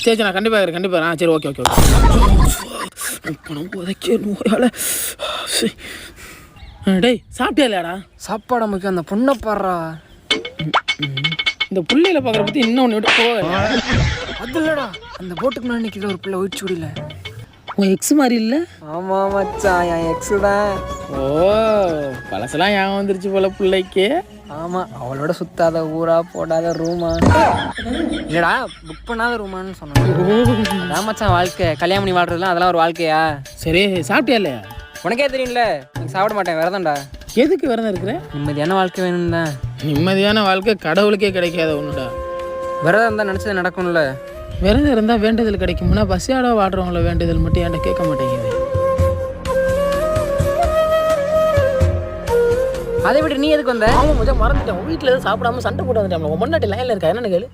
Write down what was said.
சரி நான் கண்டிப்பாக சரி ஓகே ஓகே பணம் உதைக்க நோயால டேய் சாப்பிட்டியா இல்லையாடா? சாப்பாடு முக்கியம், அந்த பொண்ணை பாடுறா. இந்த பிள்ளையில பார்க்குற பற்றி இன்னொன்று விட்டு போ. அது இல்லைடா, அந்த போட்டுக்கு முன்னாடி நிற்கிற ஒரு பிள்ளை ஒயிட் சுடியில். உன் எக்ஸ் மாதிரி இல்லை? ஆமாம் மச்சான், என் எக்ஸு தான். ஓ பழசெல்லாம் ஏன் வந்துருச்சு போல பிள்ளைக்கு. ஆமாம், அவளோட சுத்தாத ஊரா போடாத ரூமா இல்லைடா, புக் பண்ணாத ரூமான்னு சொன்னான். அதான் மச்சான் வாழ்க்கை, கல்யாணம் பண்ணி வாழ்றதுலாம் அதெல்லாம் ஒரு வாழ்க்கையா? சரி சாப்பிட்டியா இல்லையா? உனக்கே தெரியும்ல, நீ சாப்பிட மாட்டேன், விரதம்டா. எதுக்கு விரதம் இருக்கிற? நிம்மதியான வாழ்க்கை வேணும் தான். நிம்மதியான வாழ்க்கை கடவுளுக்கே கிடைக்காத ஒன்றுடா. விரதம் தான் நினச்சது நடக்கும்ல. விரதம் இருந்தால் வேண்டுதல் கிடைக்கும்னா பசியாட வாடுறவங்கள வேண்டுதல் மட்டும் என்கிட்ட கேட்க மாட்டேங்குது. அதை விட்டு நீ எதுக்கு வந்த? மறந்துட்டேன், வீட்டில் எதுவும் சாப்பிடாம சண்டை போட்டு வந்துட்டேன். உன் முன்னாடி லைனில் இருக்கா என்னன்னு கேளு.